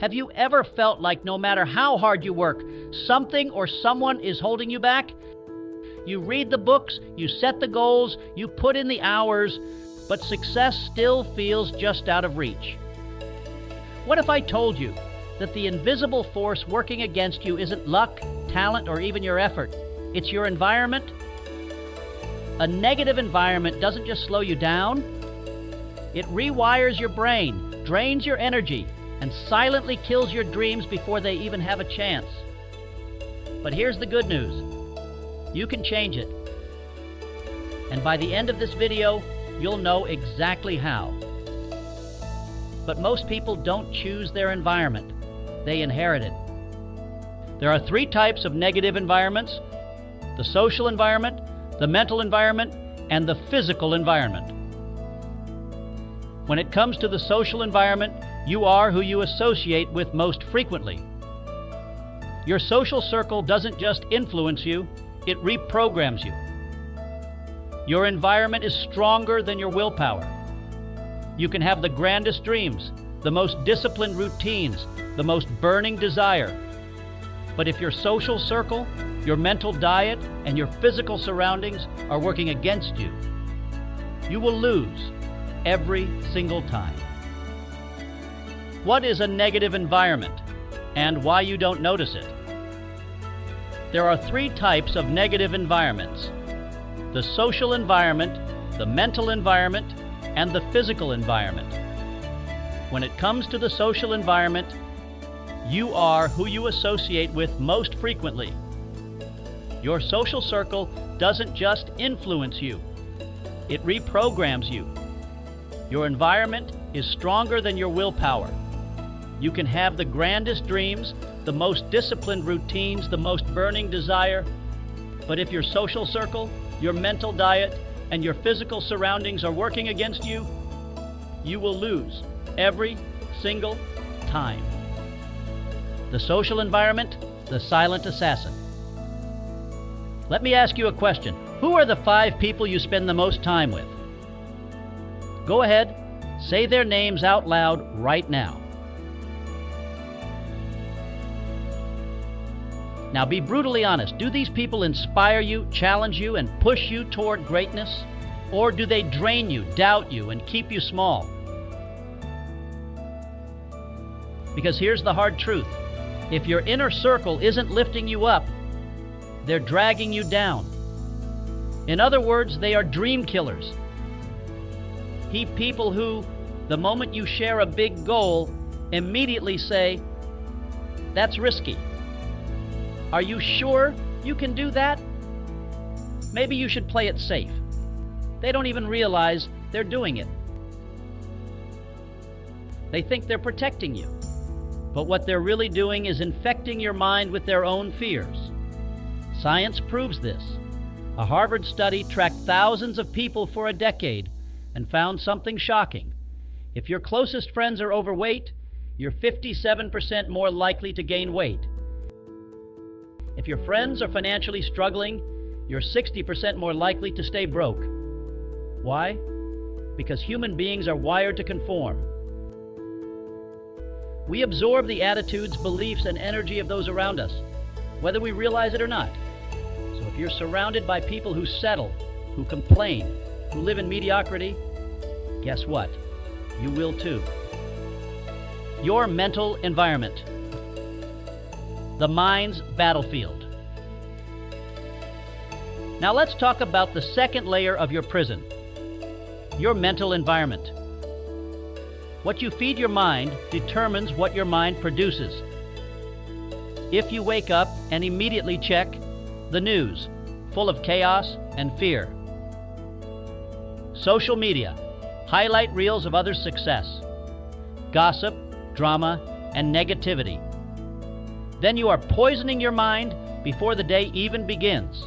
Have you ever felt like no matter how hard you work, something or someone is holding you back? You read the books, you set the goals, you put in the hours, but success still feels just out of reach. What if I told you that the invisible force working against you isn't luck, talent, or even your effort? It's your environment. A negative environment doesn't just slow you down, it rewires your brain, drains your energy, and silently kills your dreams before they even have a chance. But here's the good news. You can change it. And by the end of this video, you'll know exactly how. But most people don't choose their environment. They inherit it. There are 3 types of negative environments: the social environment, the mental environment, and the physical environment. When it comes to the social environment, you are who you associate with most frequently. Your social circle doesn't just influence you, it reprograms you. Your environment is stronger than your willpower. You can have the grandest dreams, the most disciplined routines, the most burning desire. But if your social circle, your mental diet, and your physical surroundings are working against you, you will lose every single time. What is a negative environment and why you don't notice it? There are 3 types of negative environments: the social environment, the mental environment, and the physical environment. When it comes to the social environment, you are who you associate with most frequently. Your social circle doesn't just influence you, it reprograms you. Your environment is stronger than your willpower. You can have the grandest dreams, the most disciplined routines, the most burning desire, but if your social circle, your mental diet, and your physical surroundings are working against you, you will lose every single time. The social environment, the silent assassin. Let me ask you a question. Who are the 5 people you spend the most time with? Go ahead, say their names out loud right now. Now be brutally honest. Do these people inspire you, challenge you, and push you toward greatness? Or do they drain you, doubt you, and keep you small? Because here's the hard truth. If your inner circle isn't lifting you up, they're dragging you down. In other words, they are dream killers. People who, the moment you share a big goal, immediately say, "That's risky. Are you sure you can do that? Maybe you should play it safe." They don't even realize they're doing it. They think they're protecting you. But what they're really doing is infecting your mind with their own fears. Science proves this. A Harvard study tracked thousands of people for a decade and found something shocking. If your closest friends are overweight, you're 57% more likely to gain weight. If your friends are financially struggling, you're 60% more likely to stay broke. Why? Because human beings are wired to conform. We absorb the attitudes, beliefs, and energy of those around us, whether we realize it or not. So if you're surrounded by people who settle, who complain, who live in mediocrity, guess what? You will too. Your mental environment. The mind's battlefield. Now let's talk about the second layer of your prison. Your mental environment. What you feed your mind determines what your mind produces. If you wake up and immediately check the news, full of chaos and fear. Social media, highlight reels of others' success. Gossip, drama, and negativity. Then you are poisoning your mind before the day even begins.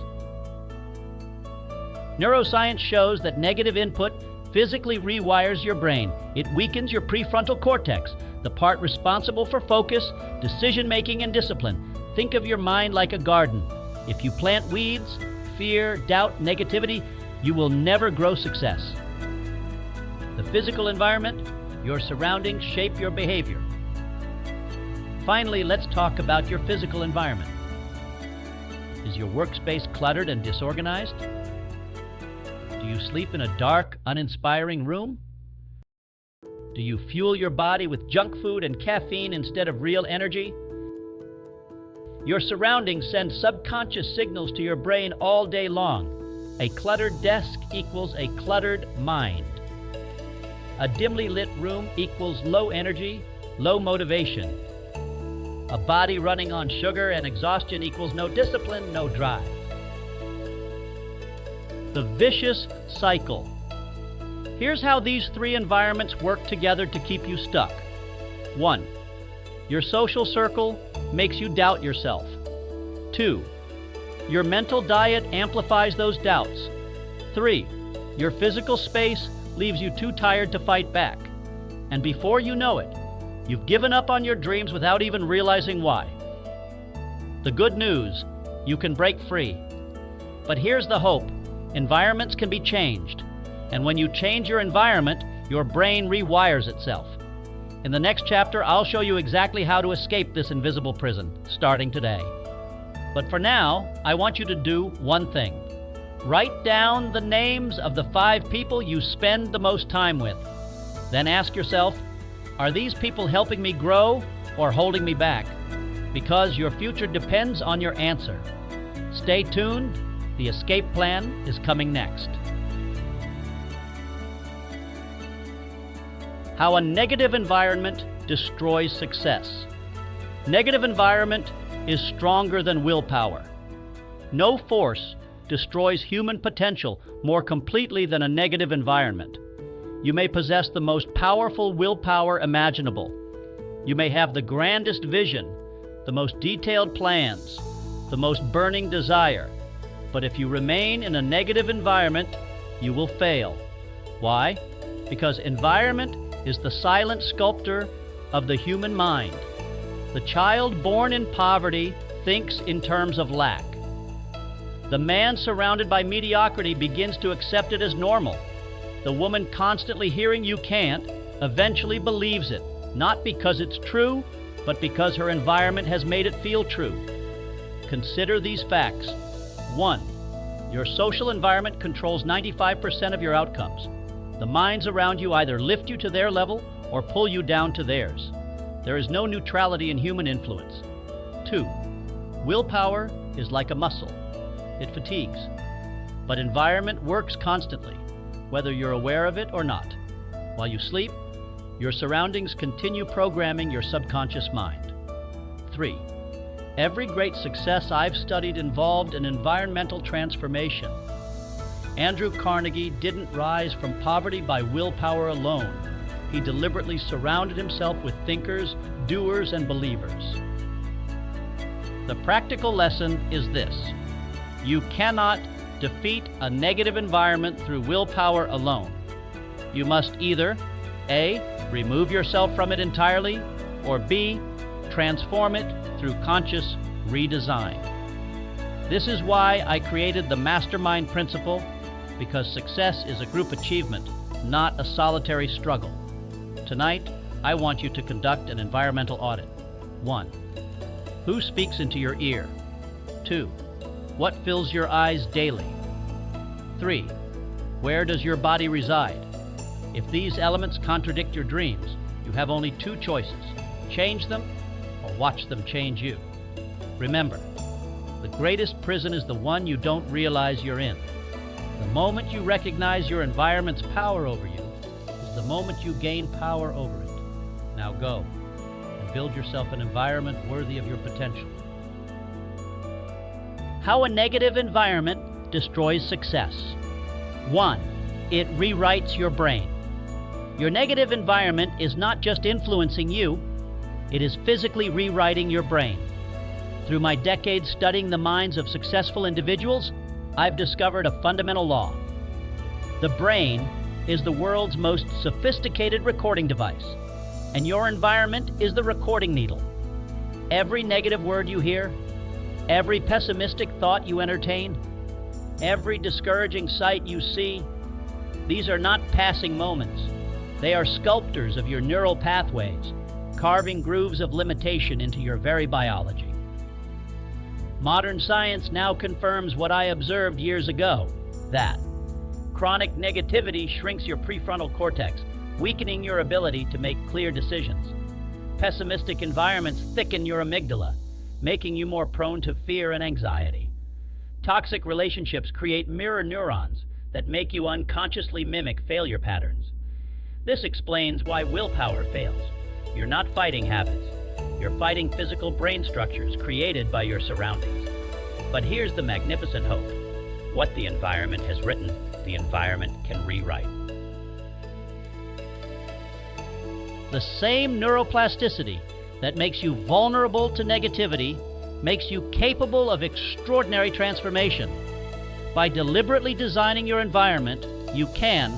Neuroscience shows that negative input physically rewires your brain. It weakens your prefrontal cortex, the part responsible for focus, decision-making, and discipline. Think of your mind like a garden. If you plant weeds, fear, doubt, negativity, you will never grow success. The physical environment, your surroundings shape your behavior. Finally, let's talk about your physical environment. Is your workspace cluttered and disorganized? Do you sleep in a dark, uninspiring room? Do you fuel your body with junk food and caffeine instead of real energy? Your surroundings send subconscious signals to your brain all day long. A cluttered desk equals a cluttered mind. A dimly lit room equals low energy, low motivation. A body running on sugar and exhaustion equals no discipline, no drive. The vicious cycle. Here's how these three environments work together to keep you stuck. 1. Your social circle makes you doubt yourself. 2. Your mental diet amplifies those doubts. 3. Your physical space leaves you too tired to fight back. And before you know it, you've given up on your dreams without even realizing why. The good news, you can break free. But here's the hope. Environments can be changed. And when you change your environment, your brain rewires itself. In the next chapter, I'll show you exactly how to escape this invisible prison, starting today. But for now, I want you to do one thing. Write down the names of the 5 people you spend the most time with. Then ask yourself, are these people helping me grow or holding me back? Because your future depends on your answer. Stay tuned. The escape plan is coming next. How a negative environment destroys success. Negative environment is stronger than willpower. No force destroys human potential more completely than a negative environment. You may possess the most powerful willpower imaginable. You may have the grandest vision, the most detailed plans, the most burning desire. But if you remain in a negative environment, you will fail. Why? Because environment is the silent sculptor of the human mind. The child born in poverty thinks in terms of lack. The man surrounded by mediocrity begins to accept it as normal. The woman constantly hearing you can't eventually believes it, not because it's true, but because her environment has made it feel true. Consider these facts. 1. Your social environment controls 95% of your outcomes. The minds around you either lift you to their level or pull you down to theirs. There is no neutrality in human influence. 2. Willpower is like a muscle. It fatigues. But environment works constantly, whether you're aware of it or not. While you sleep, your surroundings continue programming your subconscious mind. 3. Every great success I've studied involved an environmental transformation. Andrew Carnegie didn't rise from poverty by willpower alone. He deliberately surrounded himself with thinkers, doers, and believers. The practical lesson is this. You cannot defeat a negative environment through willpower alone. You must either A. Remove yourself from it entirely, or B. Transform it through conscious redesign. This is why I created the Mastermind principle, because success is a group achievement, not a solitary struggle. Tonight, I want you to conduct an environmental audit. 1. Who speaks into your ear? 2. What fills your eyes daily? 3. Where does your body reside? If these elements contradict your dreams, you have only 2 choices. Change them or watch them change you. Remember, the greatest prison is the one you don't realize you're in. The moment you recognize your environment's power over you is the moment you gain power over it. Now go and build yourself an environment worthy of your potential. How a negative environment destroys success. 1. It rewrites your brain. Your negative environment is not just influencing you, it is physically rewriting your brain. Through my decades studying the minds of successful individuals, I've discovered a fundamental law. The brain is the world's most sophisticated recording device, and your environment is the recording needle. Every negative word you hear, every pessimistic thought you entertain, every discouraging sight you see, these are not passing moments. They are sculptors of your neural pathways. carving grooves of limitation into your very biology. Modern science now confirms what I observed years ago, that chronic negativity shrinks your prefrontal cortex, weakening your ability to make clear decisions. Pessimistic environments thicken your amygdala, making you more prone to fear and anxiety. Toxic relationships create mirror neurons that make you unconsciously mimic failure patterns. This explains why willpower fails. You're not fighting habits. You're fighting physical brain structures created by your surroundings. But here's the magnificent hope. What the environment has written, the environment can rewrite. The same neuroplasticity that makes you vulnerable to negativity makes you capable of extraordinary transformation. By deliberately designing your environment, you can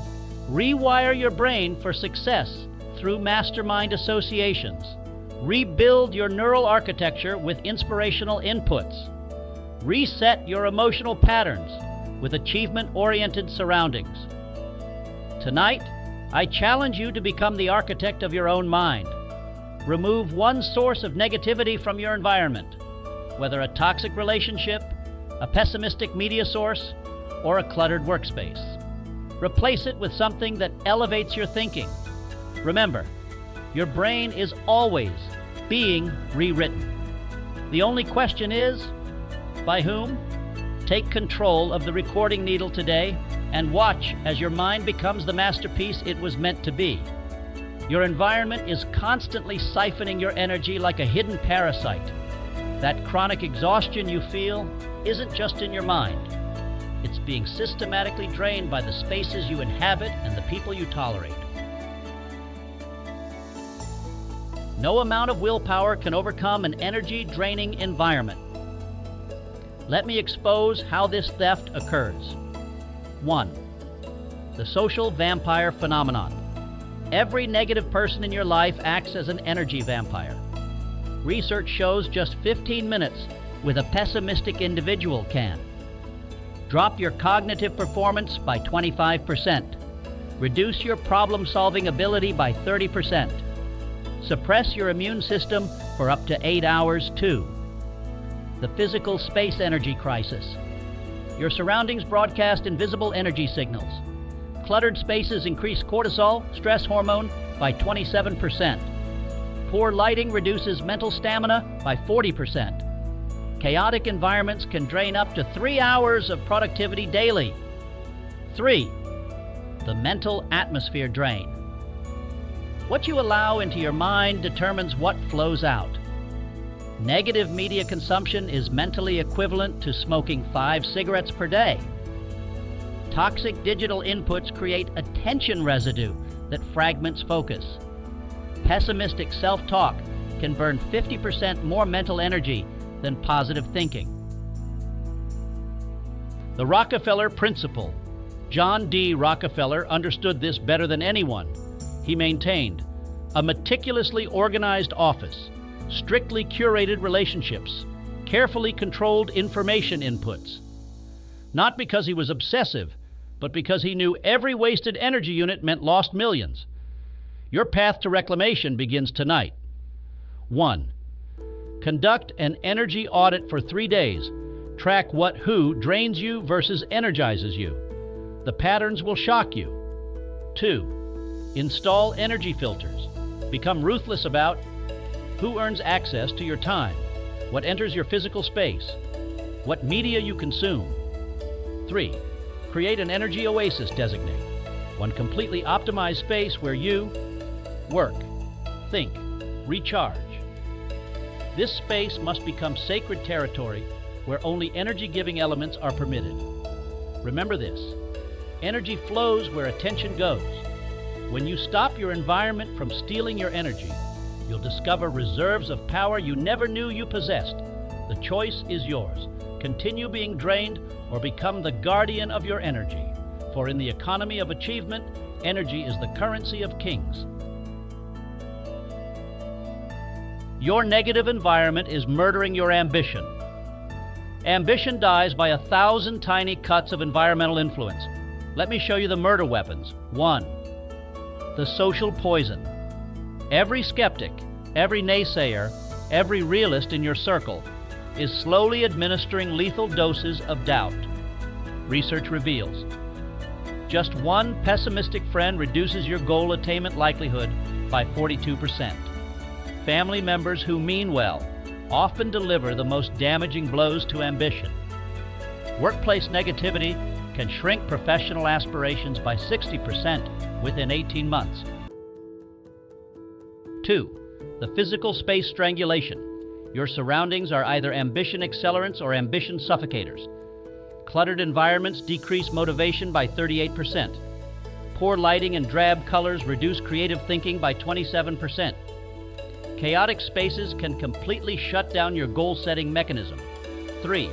rewire your brain for success through mastermind associations, rebuild your neural architecture with inspirational inputs, reset your emotional patterns with achievement-oriented surroundings. Tonight, I challenge you to become the architect of your own mind. Remove one source of negativity from your environment, whether a toxic relationship, a pessimistic media source, or a cluttered workspace. Replace it with something that elevates your thinking. Remember, your brain is always being rewritten. The only question is, by whom? Take control of the recording needle today and watch as your mind becomes the masterpiece it was meant to be. Your environment is constantly siphoning your energy like a hidden parasite. That chronic exhaustion you feel isn't just in your mind. It's being systematically drained by the spaces you inhabit and the people you tolerate. No amount of willpower can overcome an energy-draining environment. Let me expose how this theft occurs. 1. The social vampire phenomenon. Every negative person in your life acts as an energy vampire. Research shows just 15 minutes with a pessimistic individual can drop your cognitive performance by 25%, reduce your problem-solving ability by 30%, suppress your immune system for up to 8 hours too. The physical space energy crisis. Your surroundings broadcast invisible energy signals. Cluttered spaces increase cortisol, stress hormone, by 27%. Poor lighting reduces mental stamina by 40%. Chaotic environments can drain up to 3 hours of productivity daily. 3. The mental atmosphere drain. What you allow into your mind determines what flows out. Negative media consumption is mentally equivalent to smoking 5 cigarettes per day. Toxic digital inputs create attention residue that fragments focus. Pessimistic self-talk can burn 50% more mental energy than positive thinking. The Rockefeller Principle. John D. Rockefeller understood this better than anyone. He maintained a meticulously organized office, strictly curated relationships, carefully controlled information inputs. Not because he was obsessive, but because he knew every wasted energy unit meant lost millions. Your path to reclamation begins tonight. 1. Conduct an energy audit for 3 days. Track who drains you versus energizes you. The patterns will shock you. 2. Install energy filters. Become ruthless about who earns access to your time, what enters your physical space, what media you consume. 3. Create an energy oasis designate, one completely optimized space where you work, think, recharge. This space must become sacred territory where only energy-giving elements are permitted. Remember this, energy flows where attention goes. When you stop your environment from stealing your energy, you'll discover reserves of power you never knew you possessed. The choice is yours. Continue being drained or become the guardian of your energy. For in the economy of achievement, energy is the currency of kings. Your negative environment is murdering your ambition. Ambition dies by 1,000 tiny cuts of environmental influence. Let me show you the murder weapons. 1. The social poison. Every skeptic, Every naysayer, every realist in your circle is slowly administering lethal doses of doubt. Research reveals just one pessimistic friend reduces your goal attainment likelihood by 42%. Family members who mean well often deliver the most damaging blows to ambition. Workplace negativity can shrink professional aspirations by 60% within 18 months. 2. The physical space strangulation. Your surroundings are either ambition accelerants or ambition suffocators. Cluttered environments decrease motivation by 38%. Poor lighting and drab colors reduce creative thinking by 27%. Chaotic spaces can completely shut down your goal-setting mechanism. 3.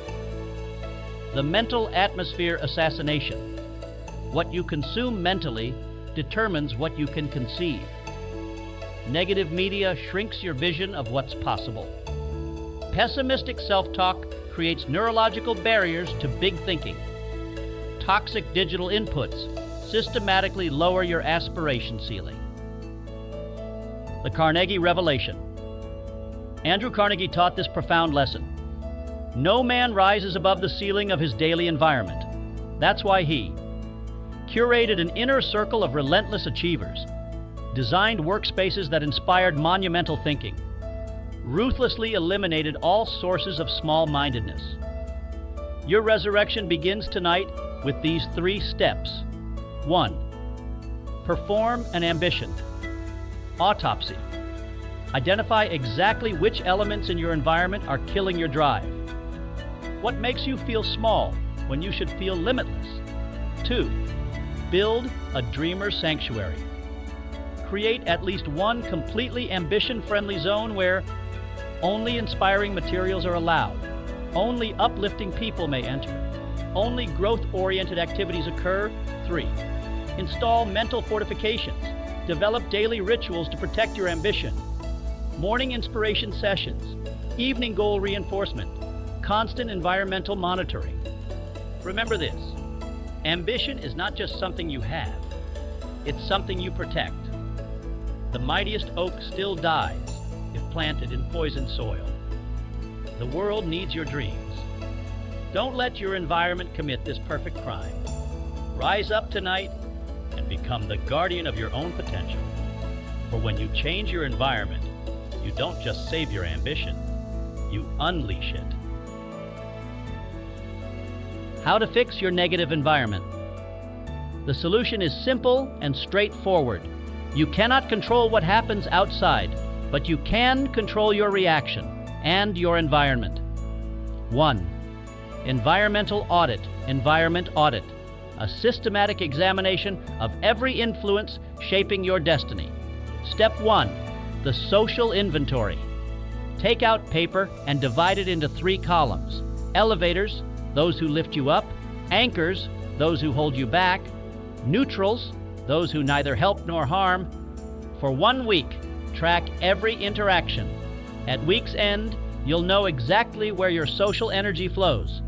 The mental atmosphere assassination. What you consume mentally determines what you can conceive. Negative media shrinks your vision of what's possible. Pessimistic self-talk creates neurological barriers to big thinking. Toxic digital inputs systematically lower your aspiration ceiling. The Carnegie Revelation. Andrew Carnegie taught this profound lesson. No man rises above the ceiling of his daily environment. That's why he curated an inner circle of relentless achievers, designed workspaces that inspired monumental thinking, ruthlessly eliminated all sources of small-mindedness. Your resurrection begins tonight with these 3 steps. 1. Perform an ambition. Autopsy. Identify exactly which elements in your environment are killing your drive. What makes you feel small when you should feel limitless? 2. Build a dreamer sanctuary. Create at least one completely ambition-friendly zone where only inspiring materials are allowed, only uplifting people may enter, only growth-oriented activities occur. 3. Install mental fortifications. Develop daily rituals to protect your ambition. Morning inspiration sessions, evening goal reinforcement, constant environmental monitoring. Remember this, ambition is not just something you have, it's something you protect. The mightiest oak still dies if planted in poisoned soil. The world needs your dreams. Don't let your environment commit this perfect crime. Rise up tonight and become the guardian of your own potential. For when you change your environment, you don't just save your ambition, you unleash it. How to fix your negative environment. The solution is simple and straightforward. You cannot control what happens outside, but you can control your reaction and your environment. 1. Environmental audit. Environment audit. A systematic examination of every influence shaping your destiny. Step 1. The social inventory. Take out paper and divide it into 3 columns. Elevators, those who lift you up. Anchors, those who hold you back. Neutrals, those who neither help nor harm. For 1 week, track every interaction. At week's end, you'll know exactly where your social energy flows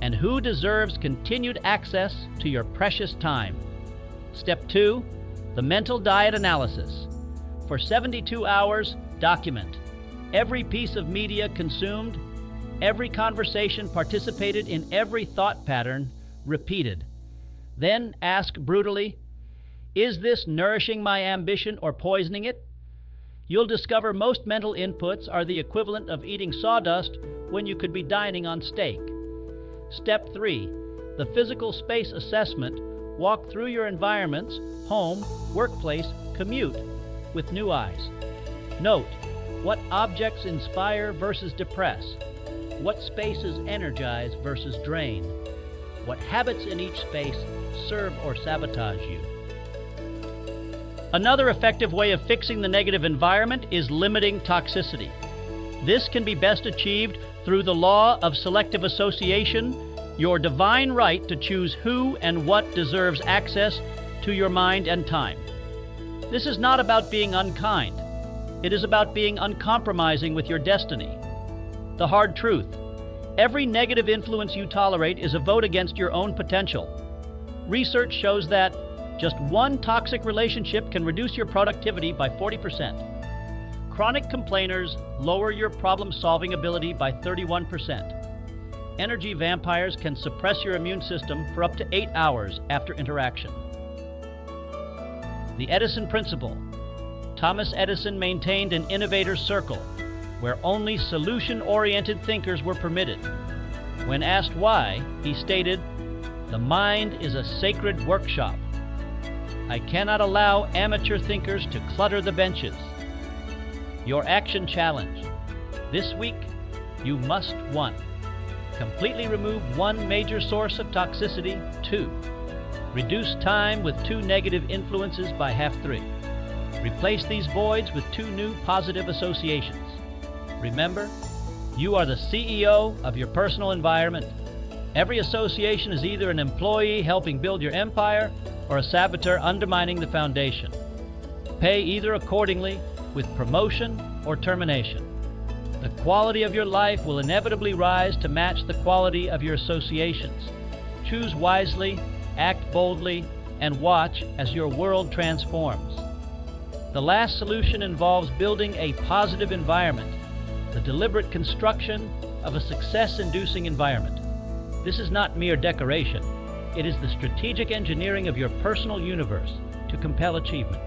and who deserves continued access to your precious time. Step 2, the mental diet analysis. For 72 hours, document every piece of media consumed, every conversation participated in, every thought pattern repeated. Then ask brutally, is this nourishing my ambition or poisoning it? You'll discover most mental inputs are the equivalent of eating sawdust when you could be dining on steak. Step 3, the physical space assessment. Walk through your environments, home, workplace, commute, with new eyes. Note what objects inspire versus depress, what spaces energize versus drain, what habits in each space serve or sabotage you. Another effective way of fixing the negative environment is limiting toxicity. This can be best achieved through the law of selective association, your divine right to choose who and what deserves access to your mind and time. This is not about being unkind. It is about being uncompromising with your destiny. The hard truth: every negative influence you tolerate is a vote against your own potential. Research shows that just one toxic relationship can reduce your productivity by 40%. Chronic complainers lower your problem-solving ability by 31%. Energy vampires can suppress your immune system for up to 8 hours after interaction. The Edison Principle. Thomas Edison maintained an innovator's circle where only solution-oriented thinkers were permitted. When asked why, he stated, "The mind is a sacred workshop. I cannot allow amateur thinkers to clutter the benches." Your action challenge. This week, you must 1. Completely remove one major source of toxicity. 2. Reduce time with 2 negative influences by half 3. Replace these voids with 2 new positive associations. Remember, you are the CEO of your personal environment. Every association is either an employee helping build your empire or a saboteur undermining the foundation. Pay either accordingly with promotion or termination. The quality of your life will inevitably rise to match the quality of your associations. Choose wisely, act boldly, and watch as your world transforms. The last solution involves building a positive environment, the deliberate construction of a success-inducing environment. This is not mere decoration. It is the strategic engineering of your personal universe to compel achievement.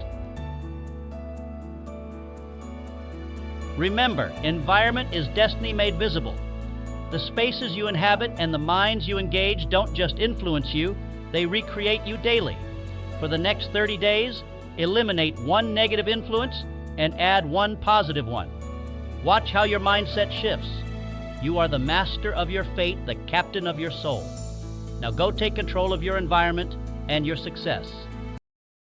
Remember, environment is destiny made visible. The spaces you inhabit and the minds you engage don't just influence you, they recreate you daily. For the next 30 days, eliminate 1 negative influence and add 1 positive one. Watch how your mindset shifts. You are the master of your fate, the captain of your soul. Now go take control of your environment and your success.